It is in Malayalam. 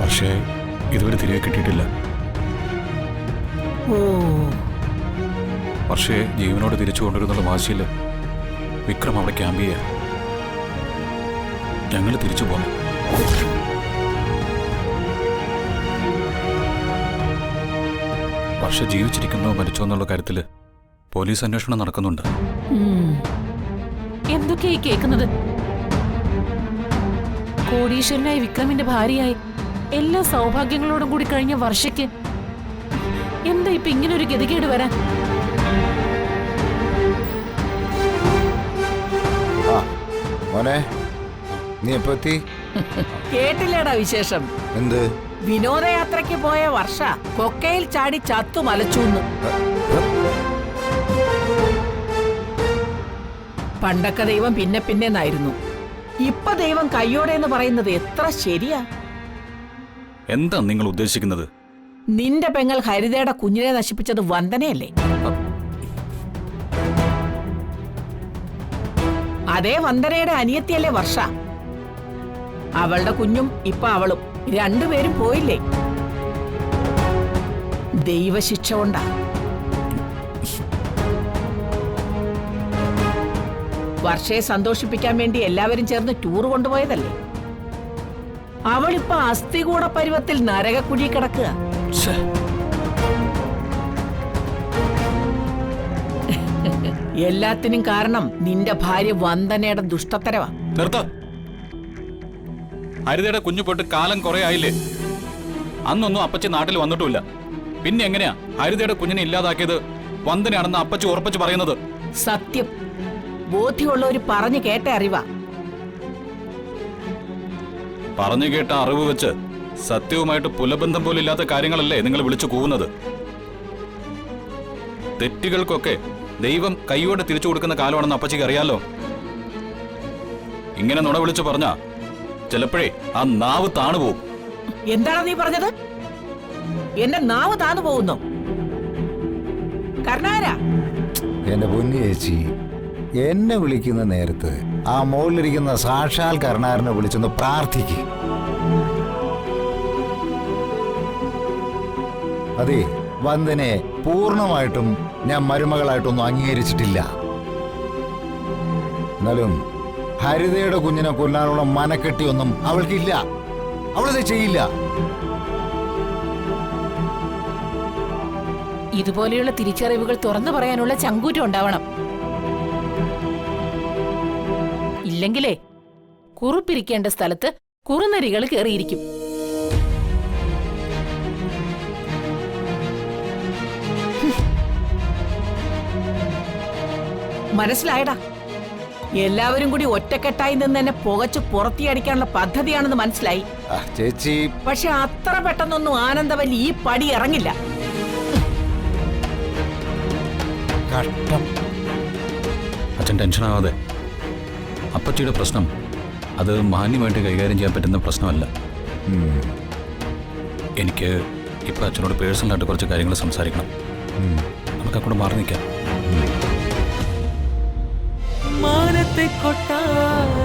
പക്ഷേ ഇതുവരെ തിരികെ കിട്ടിയിട്ടില്ല. പക്ഷേ ജീവനോട് തിരിച്ചു കൊണ്ടുവരുന്നുള്ള വാശിയിൽ വിക്രം അവിടെ ക്യാമ്പ് ചെയ്യാ. ഞങ്ങൾ തിരിച്ചു പോന്നു. വർഷ ജീവിച്ചിരിക്കുന്നോ മരിച്ചോ എന്നുള്ള കാര്യത്തിൽ പോലീസ് അന്വേഷണം നടക്കുന്നുണ്ട്. എന്തൊക്കെയായി കേൾക്കുന്നത്? കോടീശ്വരനായി വിക്രമിന്റെ ഭാര്യയായി എല്ലാ സൗഭാഗ്യങ്ങളോടും കൂടി കഴിഞ്ഞ വർഷയ്ക്ക് എന്താ ഇപ്പൊ ഇങ്ങനെ ഒരു ഗതികേട് വരാൻ? മോനെ, നീ എപ്പോ എത്തി? കേട്ടില്ലേടാ വിശേഷം? എന്ത്? വിനോദയാത്രയ്ക്ക് പോയ വർഷ കൊക്കയിൽ ചാടി ചത്തു മലച്ചൂന്ന്. പണ്ടൊക്കെ ദൈവം പിന്നെ പിന്നെന്നായിരുന്നു. ഇപ്പൊ ദൈവം കയ്യോടെ എന്ന് പറയുന്നത് എത്ര ശരിയാ? എന്താ നിങ്ങൾ ഉദ്ദേശിക്കുന്നത്? നിന്റെ പെങ്ങൾ ഹരിതയുടെ കുഞ്ഞിനെ നശിപ്പിച്ചത് വന്ദനയല്ലേ? അതേ വന്ദനയുടെ അനിയത്തിയല്ലേ വർഷ? അവളുടെ കുഞ്ഞും ഇപ്പൊ അവളും രണ്ടുപേരും പോയില്ലേ? ദൈവശിക്ഷ കൊണ്ടാ. വർഷയെ സന്തോഷിപ്പിക്കാൻ വേണ്ടി എല്ലാവരും ചേർന്ന് ടൂർ കൊണ്ടുപോയതല്ലേ? അവളിപ്പോ അസ്ഥികൂട പരുവത്തിൽ നരകക്കുഴി കിടക്കുക. എല്ലാത്തിനും കാരണം നിന്റെ ഭാര്യ വന്ദനയുടെ ദുഷ്ടത്തരവാ. ഹരിതയുടെ കുഞ്ഞു പോയിട്ട് കാലം കുറെ ആയില്ലേ? അന്നൊന്നും അപ്പച്ചി നാട്ടിൽ വന്നിട്ടുമില്ല. പിന്നെ എങ്ങനെയാ ഹരിതയുടെ കുഞ്ഞിനെ ഇല്ലാതാക്കിയത് വന്ദനയാണെന്ന് അപ്പച്ചി ഉറപ്പിച്ച് പറയുന്നത്? സത്യം ബോധ്യമുള്ളവര് പറഞ്ഞു കേട്ട അറിവാ. പറഞ്ഞു കേട്ട അറിവ് വെച്ച് സത്യവുമായിട്ട് പുലബന്ധം പോലും ഇല്ലാത്ത കാര്യങ്ങളല്ലേ നിങ്ങൾ വിളിച്ചു കൂവുന്നത്? തെറ്റുകൾക്കൊക്കെ ദൈവം കൈയോടെ തിരിച്ചു കൊടുക്കുന്ന കാലമാണെന്ന് അപ്പച്ചിക്ക് അറിയാലോ. ഇങ്ങനെ നുണ വിളിച്ചു പറഞ്ഞാ ചിലപ്പോഴേ ആ നാവ് താണുപോകും. എന്താണ് നീ പറഞ്ഞത്? എന്റെ നാവ് താന്നു പോകുന്നു? കർണാര, എന്റെ പൊന്നു ചേച്ചി, എന്നെ വിളിക്കുന്ന നേരത്ത് ആ മുകളിലിരിക്കുന്ന സാക്ഷാൽ കർണാരനെ വിളിച്ചൊന്ന് പ്രാർത്ഥിക്ക്. അതെ, വന്ദനെ പൂർണ്ണമായിട്ടും ഞാൻ മരുമകളായിട്ടൊന്നും അംഗീകരിച്ചിട്ടില്ല. എന്നാലും ഹരിതയുടെ കുഞ്ഞിനെ കൊല്ലാനുള്ള മനക്കെട്ടിയൊന്നും അവൾക്കില്ല. അവളത് ചെയ്യില്ല. ഇതുപോലെയുള്ള തിരിച്ചറിവുകൾ തുറന്നു പറയാനുള്ള ചങ്കൂറ്റം ഉണ്ടാവണം. ഇല്ലെങ്കിലേ കുറുപ്പിരിക്കേണ്ട സ്ഥലത്ത് കുറുനരികൾ കയറിയിരിക്കും. മനസ്സിലായടാ? എല്ലാവരും കൂടി ഒറ്റക്കെട്ടായി നിന്ന് എന്നെ പുകച്ചു പുറത്തിയടിക്കാനുള്ള പദ്ധതിയാണെന്ന് മനസ്സിലായി ചേച്ചി. പക്ഷെ അത്ര പെട്ടെന്നൊന്നും ആനന്ദവല്ലി ഈ പടി ഇറങ്ങില്ല. കഷ്ടം. അച്ഛൻ ടെൻഷനാവാതെ. അപ്പച്ചിയുടെ പ്രശ്നം അത് മാന്യമായിട്ട് കൈകാര്യം ചെയ്യാൻ പറ്റുന്ന പ്രശ്നമല്ല. എനിക്ക് ഇപ്പൊ അച്ഛനോട് പേഴ്സണലായിട്ട് കുറച്ച് കാര്യങ്ങൾ സംസാരിക്കണം. നമുക്ക് അങ്ങോട്ട് മാറി നിൽക്കാം. മാനത്തെ കൊട്ടാരം